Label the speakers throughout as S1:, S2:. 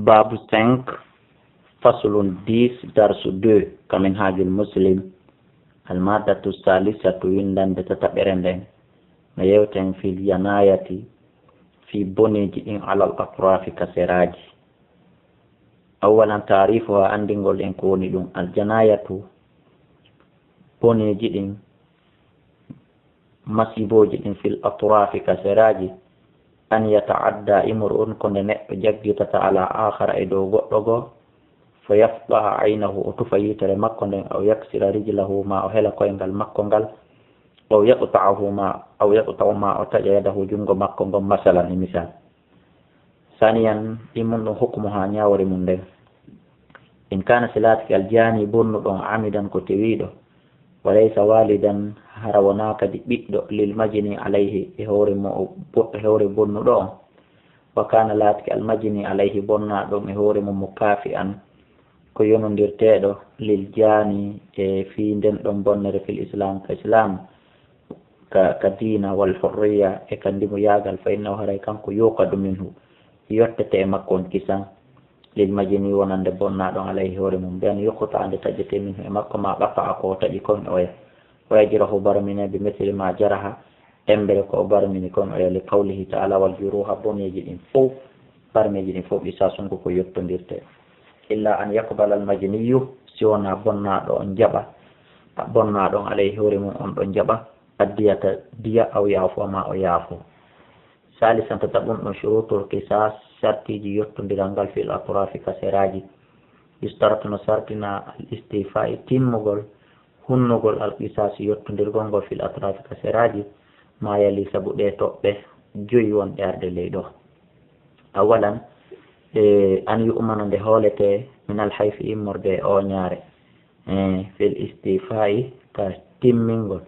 S1: باب 5 فصل 10 درس 2 كمنهاج المسلم المادة الثالثة يندن بتتبرندن نيوتن في الجناية في بنيج على الأطراف كسراج. أولا تعريفها أندنغول إن كوني الجناية بنيج مسيبوج في الأطراف كسراج أن يتعدى امرؤ كن ججتة على آخر إدو غطغو فيفضح عينه وتفيتر مكن أو يكسر رجله ما أهل كوينغال مكنغال أو يقطع ما أتجى يده جنغ مكنغ مثلا مثال. ثانيا إمن حكمها نياور من ده إن كان سلاتك الجاني بن عمدا كتويدو وليس والدا هروناك بيدو للمجني عليه هوري بن دون وكان لاتك المجني عليه بنا دون هوري مكافئا كيون ديرتيدو للجاني في دن دون بنر في الإسلام كإسلام كدين والحرية كندم ياغل فإنه هريكان يوقد منه يوتتي مكون كسان للمجني ونند بنا دون عليه هوري بان يقطع عند تجتي منه مكو ما قطع قوة يكون ويجره برمنا بمثل ما جرها امبرك برمنا يكون لقوله تعالى والجروح بني جدين فوق برمي جدين فوق إساسون كو يكتندرته إلا أن يقبل المجني سيونا بنا دون جبا بنا دون عليه هوري دون جبا الدية دية أو يعفو ما أو يعفو. ثالثا تتبون شروط القصاص شرطي يكتندرانغال في الأطراف كسراجي يشترط نصارتنا الاستيفاء تيمغول hunnugol alqisasi yottodirgol fil atraf kasiraji ma yali sabu ɗe toɓɓe joyi wonɗe arde ley ɗo. awalan an yu'mana nde hoolete min alhayfi immorde o ñaare fil istifai ka timmingol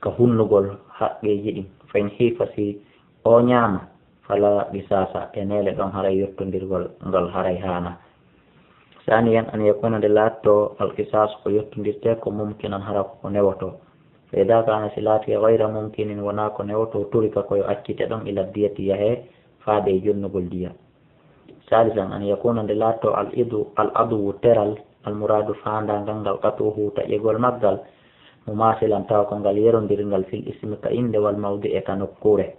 S1: ka hunnugol haqqeji ɗin fayin hifasi o ñaama fala qisasa e nele ɗon haray yottodirgol ngol haray hana. ثانيا أن يكون لاتو القصاص يتندرتك ممكنا هرق نوتو فإذا كان سلاتي غير ممكن وناك نوتو ترك كي أكتدن إلى الدية يهي فادي جنب الدية. ثالثا أن يكون لاتو الأدو ترال المراد فاندا غنغل قطوه تأيغل مقدل مماثلا تاكو غليرون درنغل في الاسم كإند والموضع كنكوره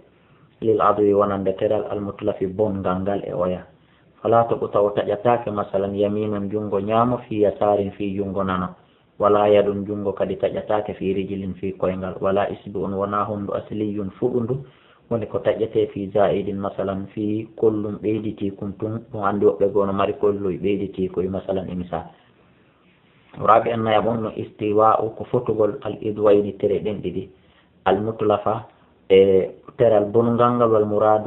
S1: للأدو ونند ترال المطلف بون غنغل إويا فلا تقطع تجتاك مثلا يمين جنغو نيامو في يسار في جنغو نانو ولا يد جنغو كدي تجتاك في رجل في كوينغال ولا إسبع وناهم أصلي فؤندو ونكو تجتي في زائد مثلا في كل بيدتي كنتم وعندو بغون ماري كل بيدتي كوي مثلا إمسا. رابعا يبون استواء كفتغل الإدوين تردين دي المطلفة ترى البنغانغ والمراد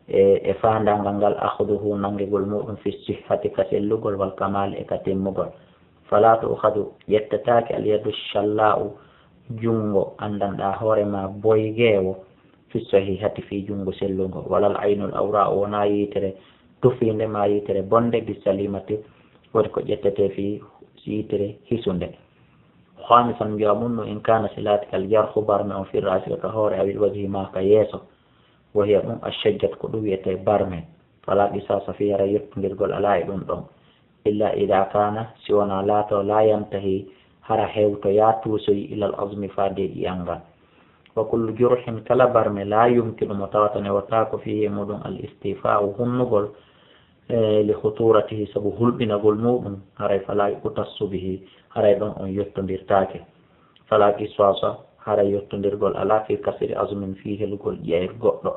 S1: e fandangal akhuduhu nangegol mudum fi sihhati kasellugol wal kamal e katemmugol fala to khadu yettataake al yadu shalla'u jungo andanda horema boygewo fi sahihati fi jungo sellugo walal aynul awra wona yitere tufinde ma yitere bonde bi salimati wodi ko jettete fi yitere hisunde. khamisan jamunno in kana silatika al jarhu barma fi ra'si ka hore awil wajhi ma ka yeso وهي الشجة قدوية برمي فلا قصاص فيها ريت للقول ألاي دون إلا إذا كان سيونا لا ينتهي هرحيو تياتوسي إلى الأظم فادي يانغا. وكل جرح كلا برمي لا يمكن متواتن وتاك فيه مدن الاستيفاء هنقل لخطورته سبو هلبنا قلموبن هري فلا يقتص به هري دون يتندر تاكي فلا قصاص hara yottodirgol ala fi kasiri azmin fihi lugol ƴeyr goɗɗo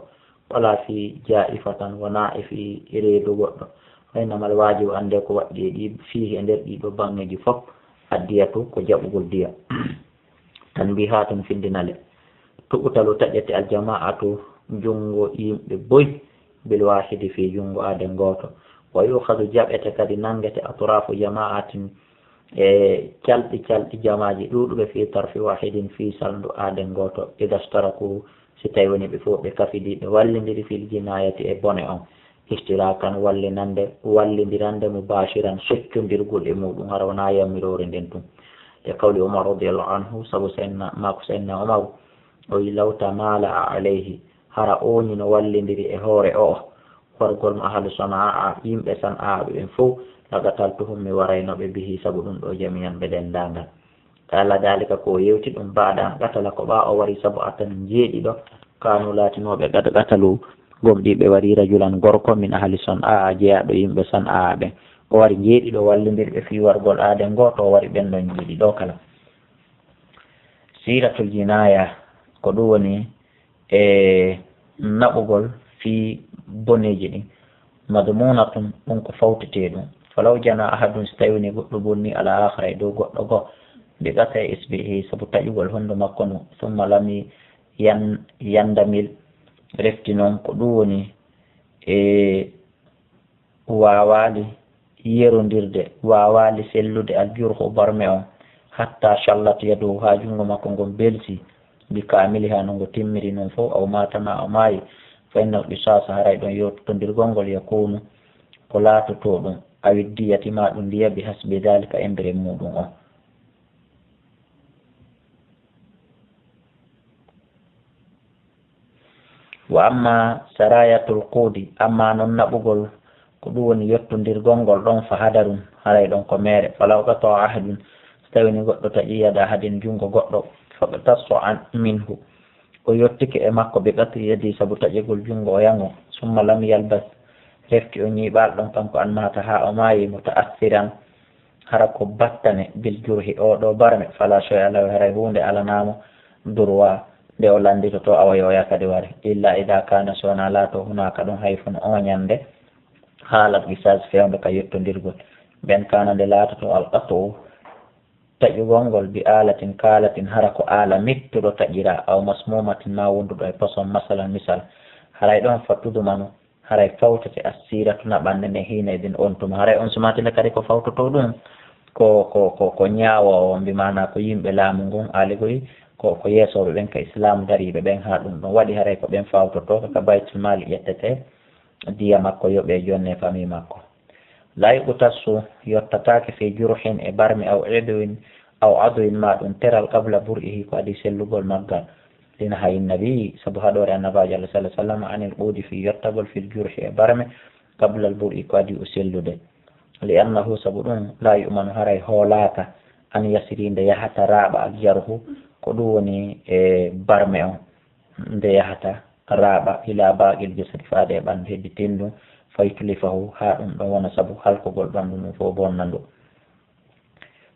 S1: wala fi jaifatan wona e fi reedu goɗɗo waynamal wajibu ande ko waɗɗi ɗi fihi e nder ɗiɗo bangeji fof addiyatu ko jaɓugol diya. tanbihatun findinale tuɓutalu taƴete aljama'atu jungo yimɓe boy bil wahidi fi jungo aden goto wa yukhadu jaɓete kadi nangete atrafu jama'atin calɗi jamaji ɗuɗuɓe fi tarfi wahidin fi salndu aden goto ida staraku si tawi woni ɓe fof ɓe kafidi ɓe wallidiri fil jinayati e bone on istirakan wallidirande mubashiran seccodirgol e muɗum hara wona yammirore nden tum e kawli Umar radiallahu anhu sabu sayidna Umar o wi law tamala alayhi hara oñi no wallidiri e hoore o wargol mo ahlu sanaa yimɓe sanaa ɓe ɓen fof lagatal to hummi waraynoɓe bihi sabu ɗum ɗo jamiyan ɓe dendagal ala dalika ko yewti ɗum mbaɗa gatala ko ɓa o wari sabu atan jeeɗiɗo kanu latinoɓe gatalu gomɗiɓe wari rajulan gorko min ahli sanaa jeeyaɗo yimɓe sanaa ɓen o wari jeeɗiɗo wallidirɓe fi wargol aaden goto o wari ɓen ɗon jeeɗiɗo kala siratul jinaya ko ɗum woni naɓugol fi boneji ɗin madmunatum ɗum ko fawtete ɗum falaw jana ahadun so tawi ni goɗɗo bonni ala akhara e dow goɗɗo goo mbi gasa e isbihi sabu taƴugol hondo makko no summa lami yandamil refti noon ko ɗum woni wawali yerodirde wawali sellude aljurhu barme on hatta shallat yadu ha jungo makko ngon belsi bi kamili ha no ngo timmiri noon fof aw matama o maayi fa innal qisasa haray ɗon yottodirgol ngol yakunu ko laatoto ɗum awi diyatima ɗum ndiya bi hasbi dalika embere muɗum on wa amma sarayatul qudi amma noon naɓugol ko ɗum woni yottodirgol ngol ɗon fa hadarum haray ɗon ko mere falaw gato ahadun so tawi ni goɗɗo taƴi yada hadin jungo goɗɗo faɓe tasso an minhu o yottike e makko ɓe ɓatti yedi sabu taƴegol jungo o yango summa lam yalbas refti o ñiɓal ɗon kanko an mata ha o maayi mutaassiran hara ko battane bil jurhi o ɗo barme fala soy alaw haray hunde alanamo droit nde o landitoto awayo o yakade wari illa ida kana sowona laato hunaka ɗum hayfun oñande haalat qisas fewde ka yettodirgol ɓen kana nde laatoto alqatu taƴugol ngol bi alatin kalatin hara ko ala mittuɗo taƴira aw masmumatin ma wonduɗo e poson masalan misal haray ɗon fattudumano haray fawtete assiratu naɓande nde hina edin on tuma haray on sumatinde kadi ko fawtoto ɗum ko ñaawo o mbimana ko yimɓe laamu ngun aligoyi ko yeesoɓe ɓen ka islam dariɓe ɓen ha ɗum ɗon waɗi haray ko ɓen fawtoto kaka baytul mali ƴettete diya makko yoɓe jonne famille makko la yuɓutassu yottatake fi jurhin e barmi aw aduin ma ɗum teral qabla bur'ihi ko adi sellugol maggal lina hay nabi sabu haɗore annabajo allah sallah sallam anil ɓuudi fi yottagol fil jurhi e barme qabla al bur'i ko adi o sellude li annahu sabu ɗum la yumanu haray hoolaka an yasiri nde yahata raaɓa al jarhu ko ɗum woni e barme on nde yahata raaɓa ila baaqil jasadi faade e ɓandu heddi tindum faytulifahu ha ɗum ɗon wona sabu halkogol ɓandu mum fof bonnandu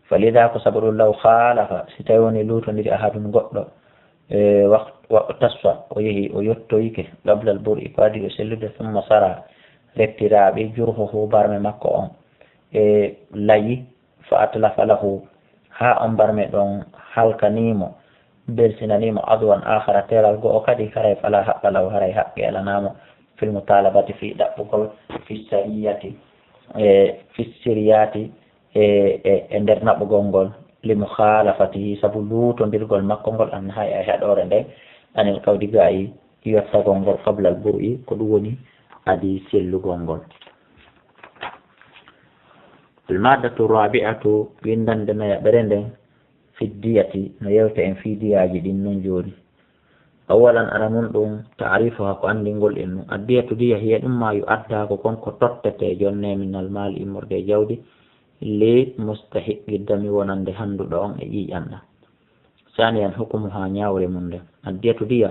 S1: falida ko sabu ɗum law haalafa si tawi woni lutodiri ahadun goɗɗo taswa o yeehi o yettoyike qablal ɓur'i ko adi o sellude summa sara rettiraɓe jurhuhu barme makko on e layi fa atlafa lahu ha on barme ɗon halkanimo belsinanimo adwan akhara teral go o kadi haray fala haɓɓa law haray haqqi alanamo fil mutalabati fi ɗaɓɓugol fissiriyati e nder naɓugol ngol li mukhalafatihi sabu luutodirgol makko ngol an hay e haɗore nde anil kawdi gayi yottagol ngol qabla al bur'i ko ɗum woni adi sellugol ngol almadatu rabi'atu windande no yaɓere nden fiddiyati no yewta en fidiyaji ɗin noon joni awalan ara nun ɗum taarifuha ko andingol en nu addiyatu diya hiya ɗum ma yu adda ko konko tottete jonne minal maali immorde jawdi li mustahiqi dami wonande handuɗo on e ƴiƴanɗa saniyan hukumu ha ñawre mum nden addiyatu diya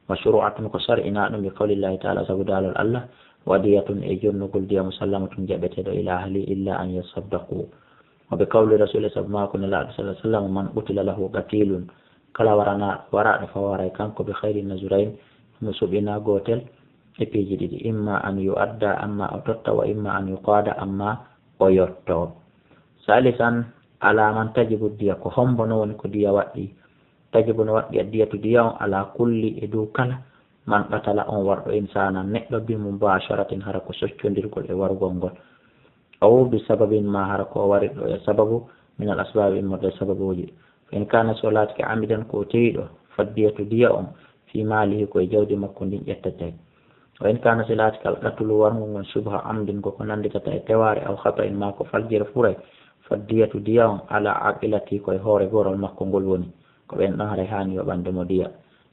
S1: mashru'atun ko sar'inaɗum bi qawlillahi ta'ala sabu dalol allah wadiyatun e jonnugol diya musallamatun jaɓeteɗo ila ahli illa an yasaddaqu wa bi qawli rasulillah sabu mako nelaɗo sallah sallam man qutila lahu qatilun kala waraɗo fawaray kanko bi khayri nazurain no suɓina gotel e piiji ɗiɗi imma an yu'adda amma o totta wa imma an yuqada amma o yotto salisan alaman tajibu diya ko hombo no woni ko diya waɗɗi tajibu no waɗɗi addiyatu diya on ala kulli e dow kala man ɓatala on warɗo insana neɗɗo bi mubasharatin hara ko soccodirgol e wargol ngol aw bi sababin ma hara ko wariɗo e sababu min al asbabi immorde sababuji en kana solatke amidan ko tewiɗo faddiyatu diya on fi malihi koye jawdi makko ndin ƴettete o en kana solatke alqatulu wargo ngon subha amdin koko nanditata e teware aw hata en ma ko faljere furay faddiyatu diya on ala aqilati koye hoore gorol makko ngol woni ko ɓen ɗon haray hani yoɓande mo diya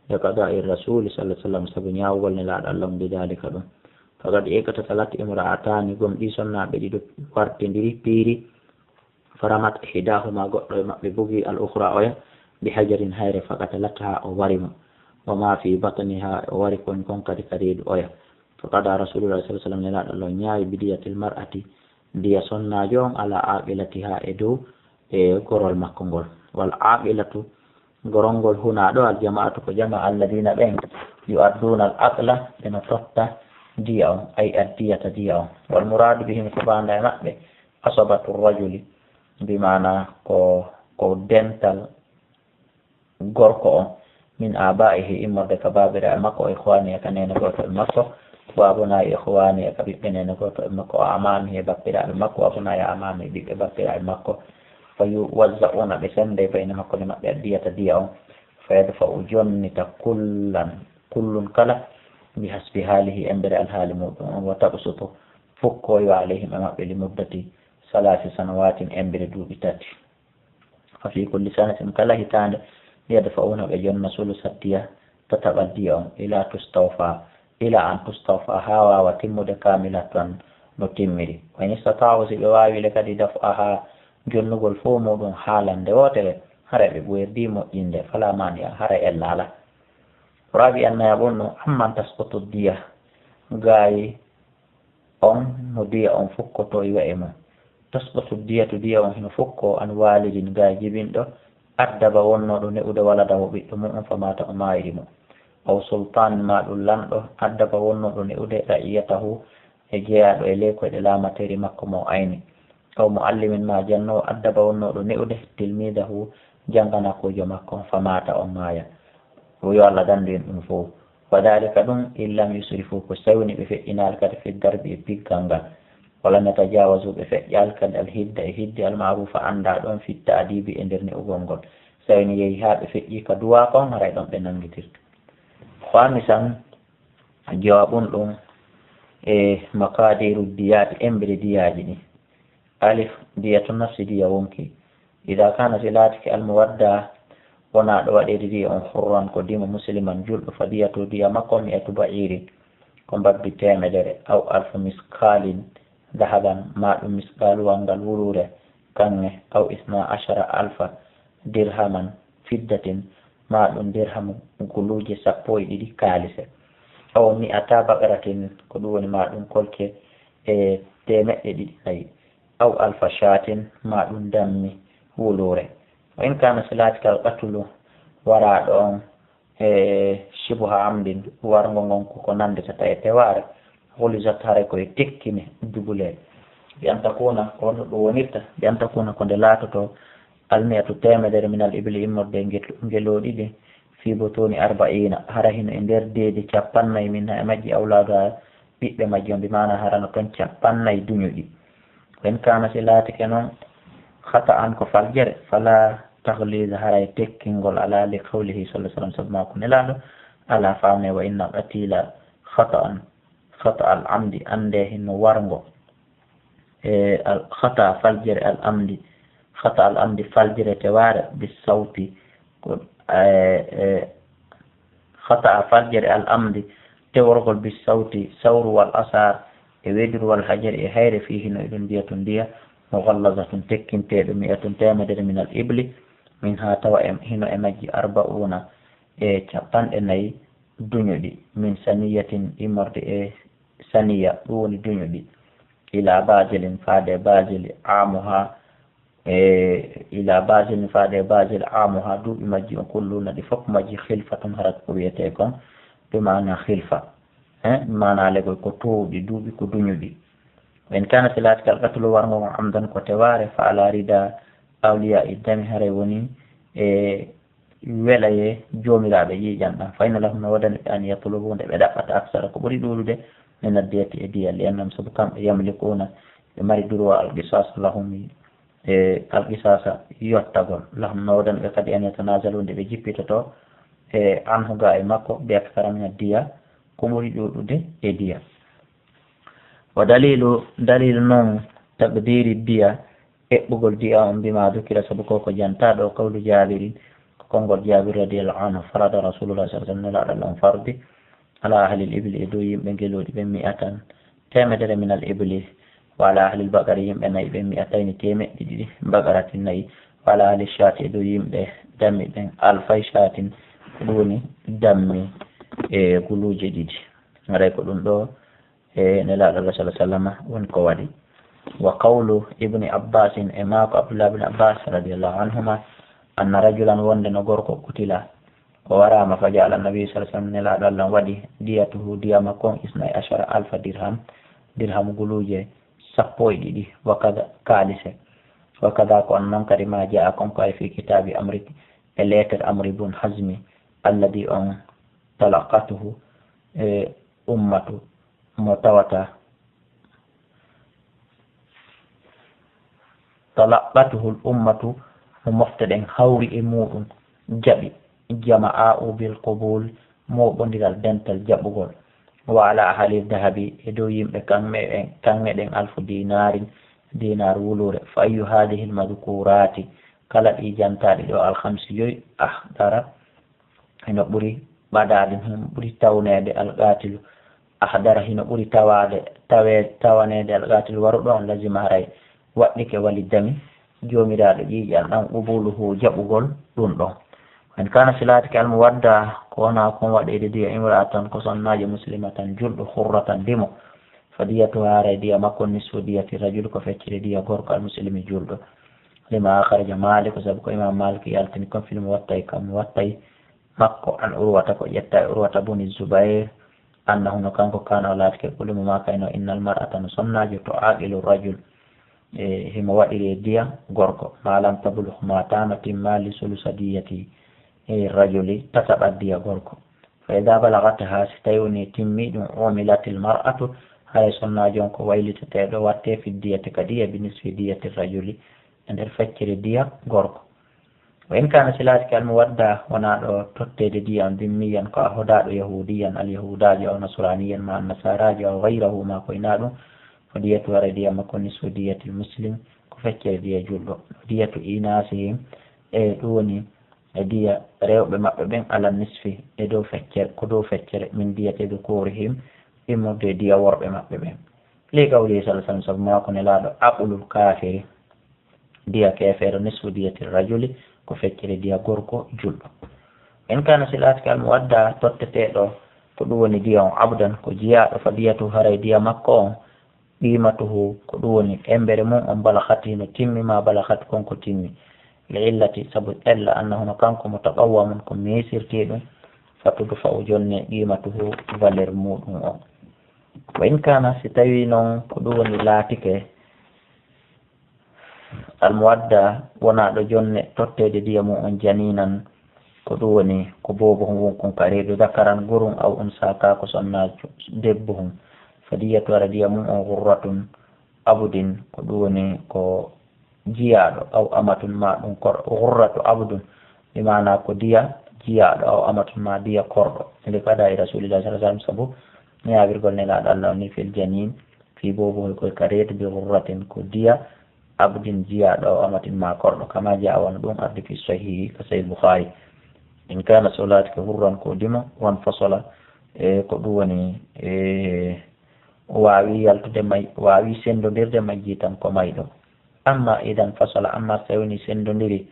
S1: e qada'i rasuli sallah sallam saabu ñawgol ne laaɗo allah mbi dalika ɗum فقد اقتتلت امرأتان قم ديسنا بدي وارتندري بيري فرمت إحداهما قطر ببغي الأخرى أوي بحجر هير فقتلتها أو ورم وما في بطنها ورق كون قد كريد أوي فقد رسول الله صلى الله عليه وسلم نلا الله نياي بدية المرأة دي سنة جون على عاقلتها إدو قرر مكونغول والعاقلة قرنغول هنا دو الجماعة كجماعة الذين بين يؤدون العقل بنطفة ديهم أي الدية ديهم والمراد بهم سبحانه نعمة أصبة الرجل بمعنى ko dental gorko on min abaihi immorde ka babira e makko ikhwani e kanene goto e makko wa abuna ikhwani e kabiɓɓe nene goto e makko amami e bappiraɓe makko abuna e amami e ɓiɓɓe bappiraɓe makko fa yuwazzauna ɓe sende bayne makko ne maɓɓe addiyata diya on fa yadfa'u jonnita kullun kala bi hasbi halihi e mbere alhaali muɗum on wa tabsutu fukkoyo alayhim e maɓɓe li muddati salasi sanawatin e mbere duuɓi tati fa fi kulli sanatin kala hitande yadfa'una ɓe jonna sulusa diya tataɓal diya on ila an tustawfa ha wawa timmude kamila tan no timmiri wa in istata'u si ɓe wawile kadi dafa ha jonnugol fo muɗum haalande wotere hara ɓe ɓoyirdi moƴƴinde fala mania hara ella ala rabi annaya ɓonno amman tasqutu diya gayi on no diya on fukkoto iwa e mum tasqutu diyatu diya on hino fukko an walidin gayi jibinɗo addaba wonnoɗo ne'ude waladahu ɓiɗɗo mum on famata o mayiri mum aw sultan ma ɗum lamɗo addaba wonnoɗo ne'ude ra'iyatahu e jeeyaɗo e ley koyɗe laamateri makko mo ayni aw muallimin ma jannowo addaba wonnoɗo ne'ude tilmidahu janganakojo makko famata on maya yo Allah dandu en ɗum fof wa dalika ɗum illam yusrifu ko sawni ɓe feƴƴinal kadi fi darbi e piggal ngal wala natajawasu ɓe feƴƴal kadi alhidda e hidde almarufa anda ɗon fitta adibi e nder ne'ugol ngol sawni yeehi ha ɓe feƴƴi ka duwa kon haray ɗon ɓe nangitirta khamisan jawabun ɗum e makadiru diyati embere diyaji ɗi alif diyatu nafsi diya wonki ida kana silatiki almuwadda wona ɗo waɗede diya on hurran ko dima musliman julɗo fa diyatu diya makko mi etu ba'irin ko mbabbi temedere aw alfu miskalin dahaban ma ɗum miskaluwal ngal wurure kange aw isna ashara alfa dirhaman fiddatin ma ɗum dirham guluje sappo e ɗiɗi kaalise aw mi ata baqaratin ko ɗum woni ma ɗum kolke e temeɗɗe ɗiɗi ayi aw alfa shatin ma ɗum dammi wulure wa in kana silatikal qatulu waraɗo on e shibuha amdin wargo ngon ko nandetata e teware holisat hare koye tekkine dugule bi'an takuna ko ɗum wonirta bi'an takuna ko nde laatoto almiyatu temedere minal ibli immorde ngeloɗiɗi fi botoni arba'ina hara hino e nder deedi capannayyi min ha e majji awladu ha ɓiɓɓe majji on mbimana harano ton capannayyi duñuɗi en kana si laatike noon hata an ko faljere fala tahlida haray tekkingol ala li qawlihi sallallahu alaihi wasallam sabu ma ko nelaɗo ala famne wa inna qatila khata al amdi ande hinno wargo e al khata faljere al amdi khata al amdi faljere teware bis sawti ko khata faljere al amdi teworgol bis sawti sawru wal asar e wedur wal hajar e hayre fi hino e ɗum ndiyatun ndiya mughallazatun tekkinteɗo mi'atun temedere min al ibli min ha tawa hino e majji arba'una e capanɗe nayyi duñuɗi min saniyatin immorde e saniya ɗum woni duñuɗi ila basilin faade basili amuha ila basilin faade basil amuha duuɓi majji on kulluna ɗi fof majji khilfatun harat ko wiyete kon ɗum mana khilfa mana legoy ko towɗi duuɓi ko duñuɗi en kana silatikal qatlu wargo ngo amdan ko teware fa ala rida awliya iddami haray woni e welaye jomiraɓe yiƴanɗam fayna lahum no wadani ɓe an yatlubunde ɓe ɗaɓɓata aksara ko ɓuuri ɗuɗude min addiyati e diya li annam saabu kamɓe yamlikuna ɓe mari droit alqisas lahum e alqisasa yottagol lahum no wadani ɓe kadi an yatanajalunde ɓe jippitoto e anhuga e makko ɓe aksara min addiya ko ɓuuri ɗuɗude e diya wa dalilu noon taqdiri diya eɓɓugol diya on mbima dukira saabu koko jantaɗo kawlu jabirin ko konngol jabir radiallahu anhu farada rasulullah sallallahu alaihi wasallam on fardi على أهل الإبل إدو يمبنجلو بمئة تامدر من الإبل وعلى أهل البقر يمبنى بمئتين تيمة بقرة الني وعلى أهل الشاة إدو يمبه دم بن ألفي شاة دوني دم قلو جديد غريق دو نلا الله صلى الله عليه وسلم ونكوالي. وقول ابن عباس إماك عبد الله بن عباس رضي الله عنهما أن رجلا وند نغوركو قتلا وورام فجعل النبي صلى الله عليه وسلم نلا الله ودي ديته ديما كون 12,000 درهم قلوجي سبوي دي وكذا كالسة وكذا كون ننكر ما جاءكم في كتاب أمر الليتر أمر بن حزمي الذي تلقته أمة متوتا طلبته الأمة مفتدين حوري إمور جبي جماعة بالقبول موبندر الدنتال جبغول وعلى أهل الذهب يدويم كان مدين 1000 دينار ولور فأي هذه المذكورات كلا إيجانتار دو الخمس يوي أحضر هنا بري بدادهم بري تاونيد القاتل أحضر هنا بري تاونيد القاتل وردون لازم هراي وأنك والدمي جوميراد جيجان أن قبوله جبغول دون دون وإن كان صلاتك المودة كونا كون وديد دي امرأة كصناج مسلمة جلد خرة دمو فديتها رديا مكون نسو دية الرجل كفتر ديا غورك المسلم جلد لما خرج مالك وسبق إمام مالك يالتنكم في الموطي كموطي مكو عن أروة يتا أروة بن الزبير أنه نكانكو كان أولادك كل ما كانوا إن المرأة نصناج تعاقل الرجل هما وإلي ديا غوركو ما لم تبلغ ما تامت مال سلسدية الرجل تتبع ديا غوركو فإذا بلغتها ستيوني تمي عملت المرأة هاي صنع جونكو ويلي تتعدو واتي في الدية كدية بالنسبة دية الرجل عند الفكر ديا غوركو وإن كان سلاتك المودة ونادو تتد ديا ذميا كأهداد يهوديا اليهودا أو نصرانيا مع النصارى أو غيره ما كوينادو فدية وردية ما كون نسو دية المسلم كفكر ديا جلو دية إيناسهم دوني ديا ريو بمقبين على النصف كدو فكر من دية ذكورهم إمو ديا ورب مقبين لقوله صلى الله عليه وسلم ما كون لادو أقل الكافر ديا كافر نصف دية الرجل كفكر ديا غوركو جلو إن كان سلاتك المودة تتتيدو كدوني ديا عبدا كجياء فديته هري ديا مكون قيمته كدوني امبر مون بلغته تمي ما بلغت كونكو تمي لعلة سبب إلا أنه نكانكم متقوى منكم ميسر تيدو فتدفع جنة قيمته فالر مودن وإن كان ستوينون كدوني لاتك المودة ونادو جنة تتد ديامو جنينا كدوني كبوبهم ونكم كريدو ذكرا قرون أو أنساكا كسنا دبهم فدية وردية من غرة عبد كدوني كو جياد أو أمة ما غرة عبد بمعنى كدية جياد أو أمة ما دية قر لقضاء رسول الله صلى الله عليه وسلم سبو نيابر قلنا لا الله في الجنين في بوبه كريد بغرة كدية عبد جياد أو أمة ما قر كما جاء وندون أرض في الصحيح كسيد البخاري إن كان صلاتك غرا كديمة وانفصل كدوني waawi yaltude may waawi sendodirde majji tan ko mayɗo amma idan fasala amma so tawini sendodiri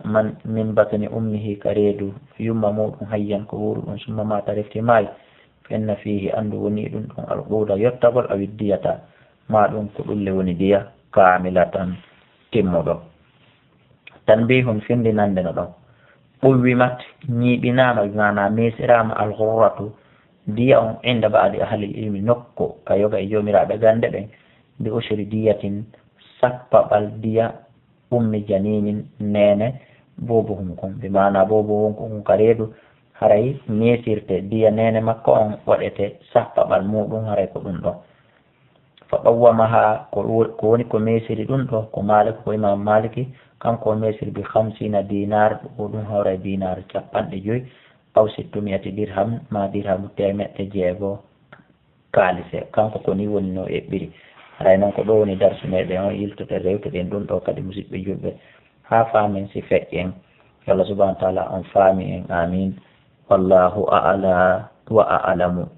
S1: man min batani ummihi ka reedu yumma muɗum hayyan ko wuuru ɗum summa mata refti maayi fenna fihi andu woni ɗum ɗum alquuda yettagol a widdiyata ma ɗum ko ɗulle woni diya kaamilatan timmuɗo tanbihum findinande no ɗon ɓuwwimat ñiiɓinama mana mesirama alghurratu diya on inda baadi ahlil ilmi nokko ka yoga e jomiraɓe gande ɓen bi ushri diyatin sappaɓal diya ummi janinin nene bobohum kon ɓe mana bobohum kon ka reedu haray mesirte diya nene makko on waɗete sappaɓal muɗum haray ko ɗum ɗo fa ɓawwamaha ko woni ko mesiri ɗum ɗo ko malik ko imam maliki kanko mesiri bi 50 dinar ɗum hawra dinar 50 aw 600 dirham ma dirham temeɗɗe jeego kaalise kanko koni woni no eɓɓiri haray noon ko ɗo woni darsu meɗen on yiltote rewteɗen ɗum ɗo kadi musidɓe julɓe ha faamen si feƴƴen yo Allah subahana wa taala on faami en amin wallahu a'la wa a'lamu.